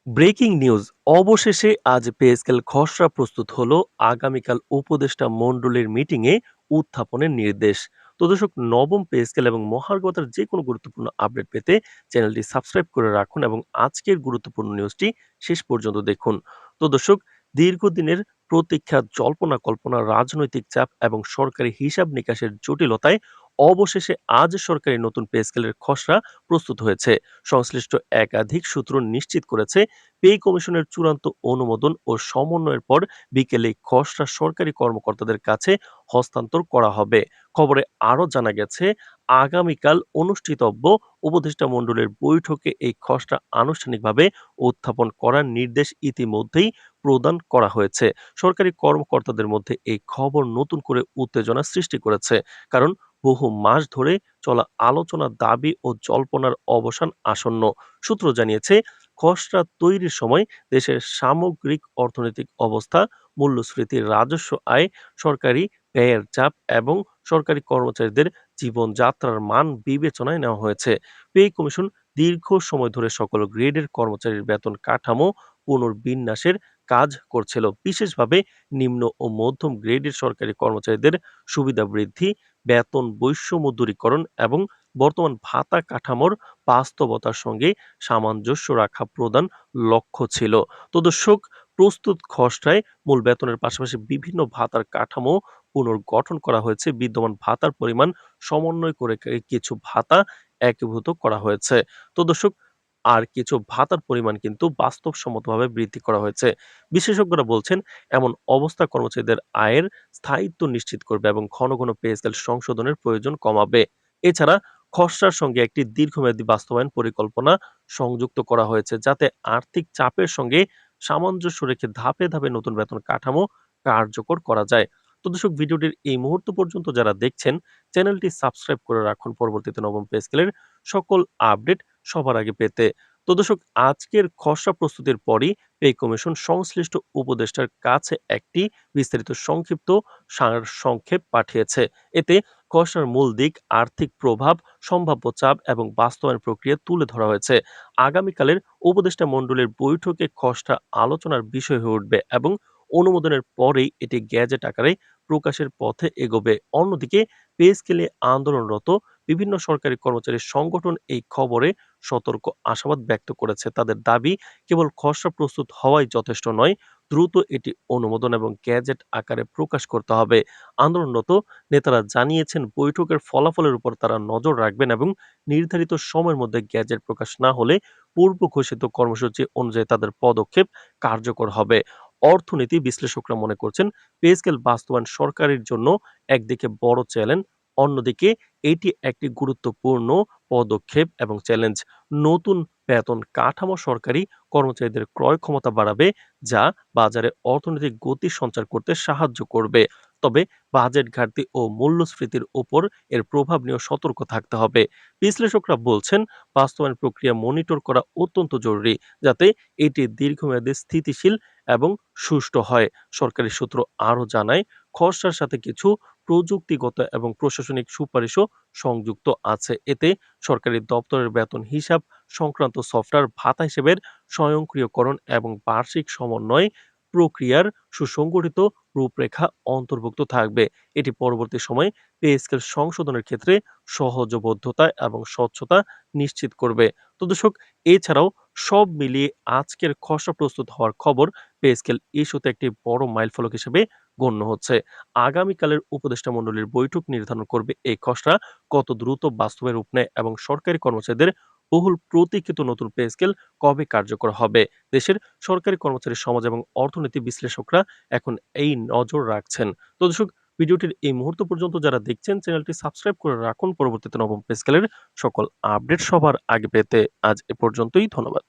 Breaking news অবশেষে আজ pay scale খসড়া প্রস্তুত হলো। আগামীকাল উপদেষ্টা মণ্ডলীর মিটিংয়ে উত্থাপনের নির্দেশ। তো দর্শক, নবম পে স্কেল এবং মহার্ঘ ভাতার যে কোনো গুরুত্বপূর্ণ আপডেট পেতে চ্যানেলটি সাবস্ক্রাইব করে রাখুন এবং আজকের গুরুত্বপূর্ণ নিউজটি শেষ পর্যন্ত দেখুন। তো দর্শক, দীর্ঘদিনের প্রতীক্ষা, জল্পনা কল্পনা, রাজনৈতিক চাপ এবং সরকারি হিসাব নিকাশের জটিলতায় অবশেষে আজ সরকারি নতুন পে স্কেলের খসড়া প্রস্তুত হয়েছে। সংশ্লিষ্ট একাধিক সূত্র নিশ্চিত করেছে, পে কমিশনের চূড়ান্ত অনুমোদন ও সমন্বয়ের পর বিকেলে খসড়া সরকারি কর্মকর্তাদের কাছে হস্তান্তর করা হবে। খবরে আরও জানা গেছে, আগামীকাল অনুষ্ঠিতব্য উপদেষ্টা মণ্ডলের বৈঠকে এই খসড়া আনুষ্ঠানিকভাবে উত্থাপন করার নির্দেশ ইতিমধ্যেই প্রদান করা হয়েছে। সরকারি কর্মকর্তাদের মধ্যে এই খবর নতুন করে উত্তেজনা সৃষ্টি করেছে, কারণ বহু মাস ধরে চলা আলোচনা, দাবি ও জল্পনার অবসান আসন্ন। সূত্র জানিয়েছে, খসড়া তৈরির সময় দেশের সামগ্রিক অর্থনৈতিক অবস্থা, মূল্যস্ফীতি, রাজস্ব আয়, সরকারি ব্যয়ের চাপ এবং সরকারি কর্মচারীদের জীবনযাত্রার মান বিবেচনায় নেওয়া হয়েছে। পে কমিশন দীর্ঘ সময় ধরে সকল গ্রেডের কর্মচারীর বেতন কাঠামো পুনর্বিন্যাসের কাজ করছিল। বিশেষভাবে নিম্ন ও মধ্যম গ্রেডের সরকারি কর্মচারীদের সুবিধা বৃদ্ধি, বেতন বৈষম্য দূরীকরণ এবং বর্তমান ভাতা কাঠামোর বাস্তবতার সঙ্গে সামঞ্জস্য রাখা প্রধান লক্ষ্য ছিল। তো দর্শক, প্রস্তুত খসড়ায় মূল বেতনের পাশাপাশি বিভিন্ন ভাতার কাঠামো পুনর্গঠন করা হয়েছে। বিদ্যমান ভাতার পরিমাণ সমন্বয় করে কিছু ভাতা একীভূত করা হয়েছে। তো দর্শক, আর কিছু ভাতার পরিমাণ কিন্তু বাস্তবসম্মতভাবে বৃদ্ধি করা হয়েছে। বিশেষজ্ঞরা বলছেন, এমন অবস্থা কর্মচারীদের আয়ের স্থায়িত্ব নিশ্চিত করবে এবং ঘন ঘন পে স্কেল সংশোধনের প্রয়োজন কমাবে। এছাড়া খসড়ার সঙ্গে একটি দীর্ঘমেয়াদী বাস্তবায়ন পরিকল্পনা সংযুক্ত করা হয়েছে, যাতে আর্থিক চাপের সঙ্গে সামঞ্জস্য রেখে ধাপে ধাপে নতুন বেতন কাঠামো কার্যকর করা যায়। তো দর্শক, ভিডিওটির এই মুহূর্ত পর্যন্ত যারা দেখছেন, চ্যানেলটি সাবস্ক্রাইব করে রাখুন পরবর্তীতে নবম পে স্কেলের সকল আপডেট সবার আগে পেতে। তো দর্শক, আজকের খসড়া প্রস্তুতির পরই পে কমিশন সংশ্লিষ্ট উপদেষ্টার কাছে একটি বিস্তারিত সংক্ষিপ্ত সারসংক্ষেপ পাঠিয়েছে। এতে খসড়ার মূল দিক, আর্থিক প্রভাব, সম্ভাব্য চাপ এবং বাস্তবায়ন প্রক্রিয়া তুলে ধরা হয়েছে। আগামীকালের উপদেষ্টা মণ্ডলীর বৈঠকে খসড়া আলোচনার বিষয় হয়ে উঠবে এবং অনুমোদনের পরেই এটি গ্যাজেট আকারে প্রকাশের পথে এগোবে। অন্যদিকে পে স্কেলে আন্দোলনরত বিভিন্ন সরকারি কর্মচারী সংগঠন এই খবরে সতর্ক আশাবাদ ব্যক্ত করেছে। তাদের দাবি, কেবল খসড়া প্রস্তুত হওয়াই যথেষ্ট নয়, দ্রুত এটি অনুমোদন এবং গ্যাজেট আকারে প্রকাশ করতে হবে। আন্দোলনরত নেতারা জানিয়েছেন, বৈঠকের ফলাফলের উপর তারা নজর রাখবেন এবং নির্ধারিত সময়ের মধ্যে গ্যাজেট প্রকাশ না হলে পূর্ব ঘোষিত কর্মসূচি অনুযায়ী তাদের পদক্ষেপ কার্যকর হবে। অর্থনীতি বিশ্লেষকরা মনে করছেন, পে স্কেল বাস্তবায়ন সরকারের জন্য একদিকে বড় চ্যালেঞ্জ, অন্যদিকে এটি একটি গুরুত্বপূর্ণ পদক্ষেপ এবং চ্যালেঞ্জ। নতুন বেতন কাঠামো সরকারি কর্মচারীদের ক্রয় ক্ষমতা বাড়াবে, যা বাজারে অর্থনৈতিক গতি সঞ্চার করতে সাহায্য করবে। তবে বাজেট ঘাটতি ও মূল্যস্ফীতির উপর এর প্রভাব নিয়েও সতর্ক থাকতে হবে। বিশ্লেষকরা বলছেন, বাস্তবায়ন প্রক্রিয়া মনিটর করা অত্যন্ত জরুরি, যাতে এটি দীর্ঘমেয়াদে স্থিতিশীল এবং সুষ্ঠু হয়। সরকারি সূত্র আরও জানায়, খসড়ার সাথে কিছু প্রযুক্তিগত এবং প্রশাসনিক সুপারিশও সংযুক্ত আছে। এতে সরকারি দপ্তরের বেতন হিসাব সংক্রান্ত সফটওয়্যার, ভাতা হিসেবের স্বয়ংক্রিয়করণ এবং বার্ষিক সমন্বয় প্রক্রিয়ার সুসংগঠিত রূপরেখা অন্তর্ভুক্ত থাকবে। এটি পরবর্তী সময়ে পে স্কেল সংশোধনের ক্ষেত্রে সহজবোধ্যতা এবং স্বচ্ছতা নিশ্চিত করবে। তো দর্শক, এছাড়াও সব মিলিয়ে আজকের খসড়া প্রস্তুত হওয়ার খবর পে স্কেল ইস্যুতে একটি বড় মাইলফলক হিসেবে গণ্য হচ্ছে। আগামীকালের উপদেষ্টা মণ্ডলীর বৈঠক নির্ধারণ করবে এই খসড়া কত দ্রুত বাস্তবে রূপ নেয় এবং সরকারি কর্মচারীদের বহুল প্রতীক্ষিত নতুন পে স্কেল কবে কার্যকর হবে। দেশের সরকারি কর্মচারী সমাজ এবং অর্থনীতি বিশ্লেষকরা এখন এই নজর রাখছেন। তো দর্শক, ভিডিওটির এই মুহূর্ত পর্যন্ত যারা দেখছেন, চ্যানেলটি সাবস্ক্রাইব করে রাখুন পরবর্তীতে নবম পে স্কেলের সকল আপডেট সবার আগে পেতে। আজ এ পর্যন্তই, ধন্যবাদ।